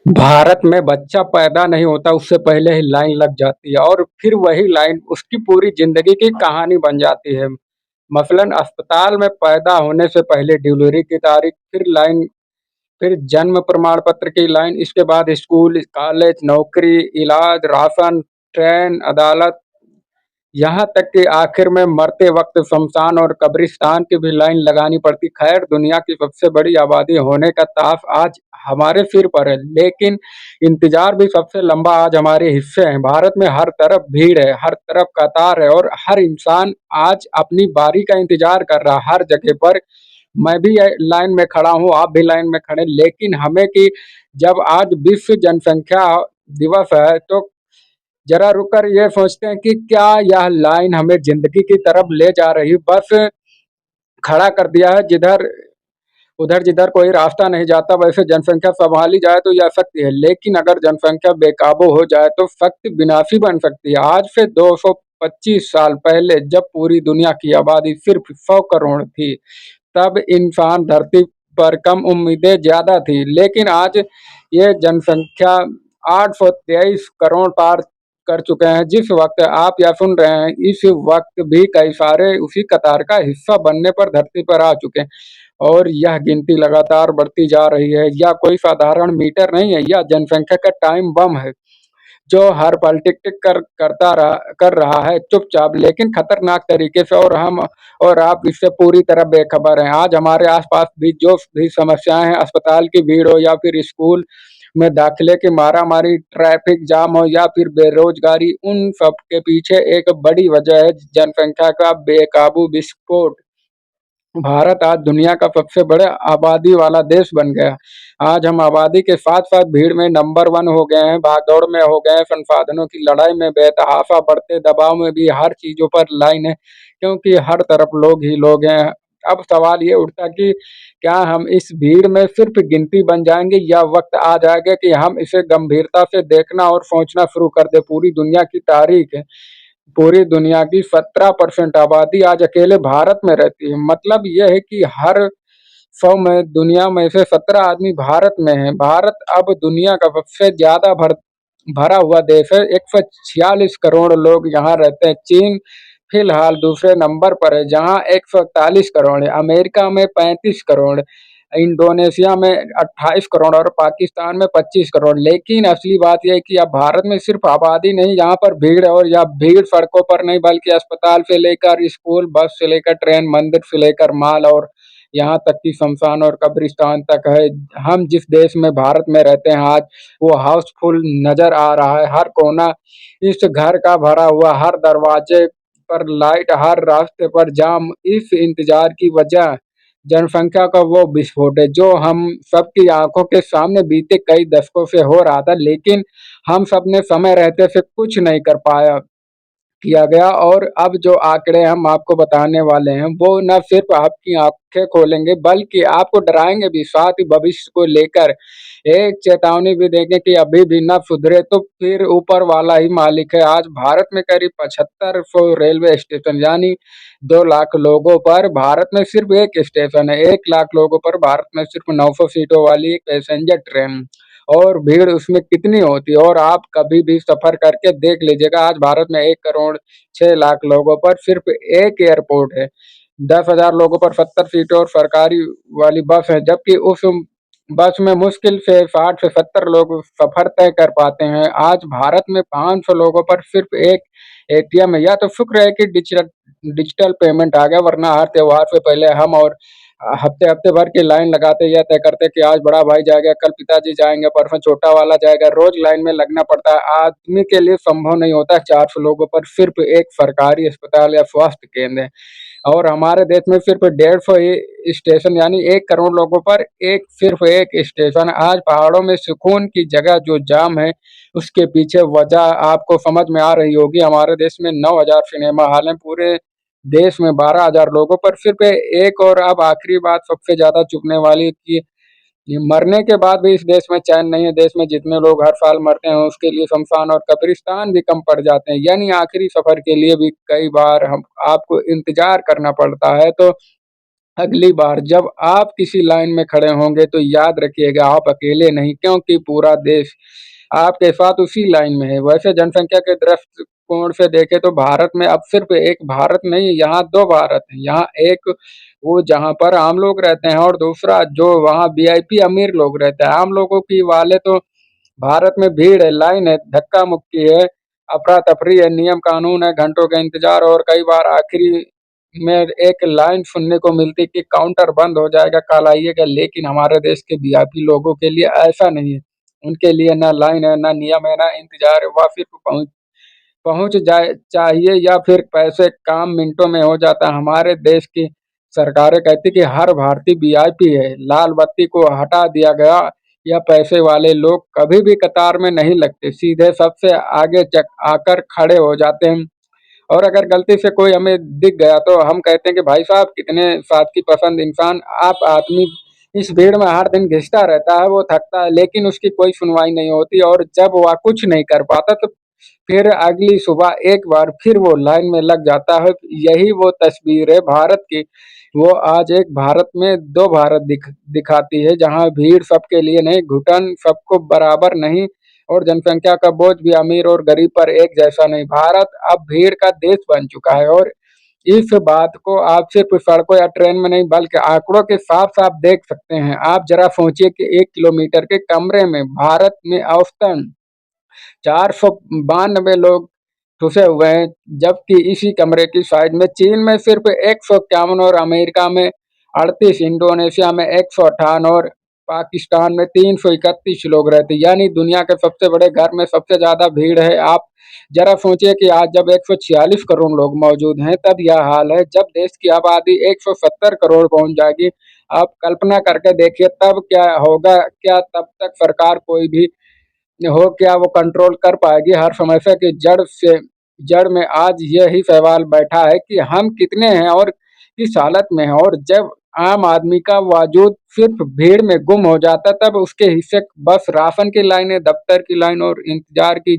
भारत में बच्चा पैदा नहीं होता उससे पहले ही लाइन लग जाती है और फिर वही लाइन उसकी पूरी ज़िंदगी की कहानी बन जाती है। मसलन अस्पताल में पैदा होने से पहले डिलीवरी की तारीख, फिर जन्म प्रमाण पत्र की लाइन, इसके बाद स्कूल, कॉलेज, नौकरी, इलाज, राशन, ट्रेन, अदालत, यहाँ तक कि आखिर में मरते वक़्त शमशान और कब्रिस्तान की भी लाइन लगानी पड़ती। ख़ैर, दुनिया की सबसे बड़ी आबादी होने का ताव आज हमारे सिर पर है, लेकिन इंतज़ार भी सबसे लंबा आज हमारे हिस्से है। भारत में हर तरफ भीड़ है, हर तरफ कतार है और हर इंसान आज अपनी बारी का इंतज़ार कर रहा है हर जगह पर। मैं भी लाइन में खड़ा हूँ, आप भी लाइन में खड़े हैं, लेकिन हमें कि जब आज विश्व जनसंख्या दिवस है, तो ज़रा रुक कर ये सोचते हैं कि क्या यह लाइन हमें ज़िंदगी की तरफ ले जा रही, बस खड़ा कर दिया है जिधर उधर जिधर कोई रास्ता नहीं जाता। वैसे जनसंख्या सँभाली जाए तो यह शक्ति है, लेकिन अगर जनसंख्या बेकाबू हो जाए तो शक्ति विनाशी बन सकती है। आज से 225 साल पहले जब पूरी दुनिया की आबादी सिर्फ 100 करोड़ थी, तब इंसान धरती पर कम उम्मीदें ज़्यादा थी, लेकिन आज ये जनसंख्या 823 करोड़ पार कर चुके हैं। जिस वक़्त आप यह सुन रहे हैं, इस वक़्त भी कई सारे उसी कतार का हिस्सा बनने पर धरती पर आ चुके हैं और यह गिनती लगातार बढ़ती जा रही है। यह कोई साधारण मीटर नहीं है, यह जनसंख्या का टाइम बम है। जो हर पल टिक-टिक कर रहा है चुपचाप लेकिन खतरनाक तरीके से, और आप इससे पूरी तरह बेखबर हैं। आज हमारे आस-पास भी जो भी समस्याएँ हैं, अस्पताल की भीड़ हो या फिर स्कूल में दाखिले की मारा-मारी, ट्रैफिक जाम हो या फिर बेरोज़गारी, उन सब के पीछे एक बड़ी वजह है जनसंख्या का बेकाबू विस्फोट। भारत आज दुनिया का सबसे बड़ा आबादी वाला देश बन गया। आज हम आबादी के साथ-साथ भीड़ में नंबर 1 हो गए हैं, भाग-दौड़ में हो गए हैं, संसाधनों की लड़ाई में बेतहाशा बढ़ते दबाव में भी हर चीज़ों पर लाइन है, क्योंकि हर तरफ लोग ही लोग हैं। अब सवाल ये उठता कि क्या हम इस भीड़ में सिर्फ़ गिनती बन जाएँगे या वक़्त आ जाएगा कि हम इसे गंभीरता से देखना और सोचना शुरू कर दें? पूरी दुनिया की 17% आबादी आज अकेले भारत में रहती है। मतलब ये है कि हर 100 में दुनिया में से 17 आदमी भारत में हैं। भारत अब दुनिया का सबसे ज़्यादा भरा हुआ देश है। 146 करोड़ लोग यहाँ रहते हैं। चीन फिलहाल दूसरे नंबर पर है, जहाँ 141 करोड़ है। अमेरिका में 35 करोड़, इंडोनेशिया में 28 करोड़ और पाकिस्तान में 25 करोड़। लेकिन असली बात यह है कि अब भारत में सिर्फ आबादी नहीं, यहाँ पर भीड़ है, और यह भीड़ सड़कों पर नहीं बल्कि अस्पताल से लेकर स्कूल, बस से लेकर ट्रेन, मंदिर से लेकर मॉल और यहाँ तक कि शमशान और कब्रिस्तान तक है। हम जिस देश में भारत में रहते हैं आज, वो हाउसफुल नज़र आ रहा है। हर कोना इस घर का भरा हुआ, हर दरवाजे पर लाइट, हर रास्ते पर जाम। इस इंतज़ार की वजह जनसंख्या का वो विस्फोट है जो हम सबकी आँखों के सामने बीते कई दशकों से हो रहा था, लेकिन हम सब ने समय रहते से कुछ नहीं कर पाया किया गया। और अब जो आंकड़े हम आपको बताने वाले हैं, वो न सिर्फ आपकी आँखें खोलेंगे बल्कि आपको डराएँगे भी, साथ ही भविष्य को लेकर एक चेतावनी भी देंगे कि अभी भी ना सुधरे तो फिर ऊपर वाला ही मालिक है। आज भारत में करीब 7500 रेलवे स्टेशन, यानी 2 लाख लोगों पर भारत में सिर्फ 1 स्टेशन है। 1 लाख लोगों पर भारत में सिर्फ 900 सीटों वाली एक पैसेंजर ट्रेन, और भीड़ उसमें कितनी होती है। और आप कभी भी सफ़र करके देख लीजिएगा, आज भारत में 1 करोड़ 6 लाख लोगों पर सिर्फ एक एयरपोर्ट है। 10,000 लोगों पर 70 सीटें और सरकारी वाली बस है, जबकि उस बस में मुश्किल से 60 से 70 लोग सफ़र तय कर पाते हैं। आज भारत में 500 लोगों पर सिर्फ एक एटीएम है। या तो शुक्र है कि डिजिटल पेमेंट आ गया, वरना हर त्योहार से पहले हम और हफ्ते-हफ्ते भर की लाइन लगाते, यह तय करते कि आज बड़ा भाई जाएगा, कल पिताजी जाएँगे, परसों छोटा वाला जाएगा। रोज़ लाइन में लगना पड़ता है। आदमी के लिए संभव नहीं होता 400 लोगों पर सिर्फ एक सरकारी अस्पताल या स्वास्थ्य केंद्र है। और हमारे देश में सिर्फ 150 ही स्टेशन, यानी 1 करोड़ लोगों पर सिर्फ एक स्टेशन। आज पहाड़ों में सुकून की जगह जो जाम है, उसके पीछे वजह आपको समझ में आ रही होगी। हमारे देश में 9,000 सिनेमा हॉल हैं, पूरे देश में 12,000 लोगों पर सिर्फ एक। और अब आखिरी बात सबसे ज़्यादा चुभने वाली कि ये मरने के बाद भी इस देश में चैन नहीं है। देश में जितने लोग हर साल मरते हैं, उसके लिए शमशान और कब्रिस्तान भी कम पड़ जाते हैं, यानी आखिरी सफ़र के लिए भी कई बार हम आपको इंतज़ार करना पड़ता है। तो अगली बार जब आप किसी लाइन में खड़े होंगे तो याद रखिएगा आप अकेले नहीं, क्योंकि पूरा देश आपके साथ उसी लाइन में है। वैसे जनसंख्या के दृष्टिकोण से देखें तो भारत में अब सिर्फ एक भारत नहीं, यहाँ दो भारत है। यहाँ एक वो जहाँ पर आम लोग रहते हैं और दूसरा जो वहाँ वीआईपी अमीर लोग रहते हैं। आम लोगों की वाले तो भारत में भीड़ है, लाइन है, धक्का मुक्की है, अफरा तफरी है, नियम कानून है, घंटों का इंतजार और कई बार आखिरी में एक लाइन सुनने को मिलती कि काउंटर बंद हो जाएगा, कल आइएगा। लेकिन हमारे देश के वीआईपी लोगों के लिए ऐसा नहीं है। उनके लिए ना लाइन है, ना नियम है, ना इंतजार है। वह सिर्फ पहुंच पहुंच जाए चाहिए या फिर पैसे, काम मिनटों में हो जाता है। हमारे देश की सरकारें कहती कि हर भारतीय वीआईपी है, लाल बत्ती को हटा दिया गया या पैसे वाले लोग कभी भी कतार में नहीं लगते, सीधे सबसे आगे चक आकर खड़े हो जाते हैं। और अगर गलती से कोई हमें दिख गया तो हम कहते हैं कि भाई साहब कितने साथ की पसंद इंसान आप। आदमी इस भीड़ में हर दिन घिसता रहता है, वो थकता है लेकिन उसकी कोई सुनवाई नहीं होती, और जब वह कुछ नहीं कर पाता तो फिर अगली सुबह एक बार फिर वो लाइन में लग जाता है। यही वो तस्वीर है भारत की। वो आज एक भारत में दो भारत दिखाती है, जहाँ भीड़ सबके लिए नहीं, घुटन सबको बराबर नहीं, और जनसंख्या का बोझ भी अमीर और गरीब पर एक जैसा नहीं। भारत अब भीड़ का देश बन चुका है, और इस बात को आप सिर्फ सड़कों या ट्रेन में नहीं बल्कि आंकड़ों के साफ साफ देख सकते हैं। आप जरा सोचिए कि 1 किलोमीटर के कमरे में भारत में औसतन 492 लोग ठुसे हुए हैं, जबकि इसी कमरे की साइड में चीन में सिर्फ 151 और अमेरिका में 38, इंडोनेशिया में 158 और पाकिस्तान में 331 लोग रहते हैं। यानी दुनिया के सबसे बड़े घर में सबसे ज्यादा भीड़ है। आप जरा सोचिए कि आज जब 146 करोड़ लोग मौजूद हैं तब यह हाल है। जब देश की आबादी 170 करोड़ पहुंच जाएगी, आप कल्पना करके देखिए तब क्या होगा। क्या तब तक सरकार कोई भी हो, क्या वो कंट्रोल कर पाएगी हर समस्या की जड़ में? आज यही सवाल बैठा है कि हम कितने हैं और किस हालत में हैं। और जब आम आदमी का वजूद सिर्फ भीड़ में गुम हो जाता तब उसके हिस्से बस राशन की लाइनें, दफ्तर की लाइन और इंतजार की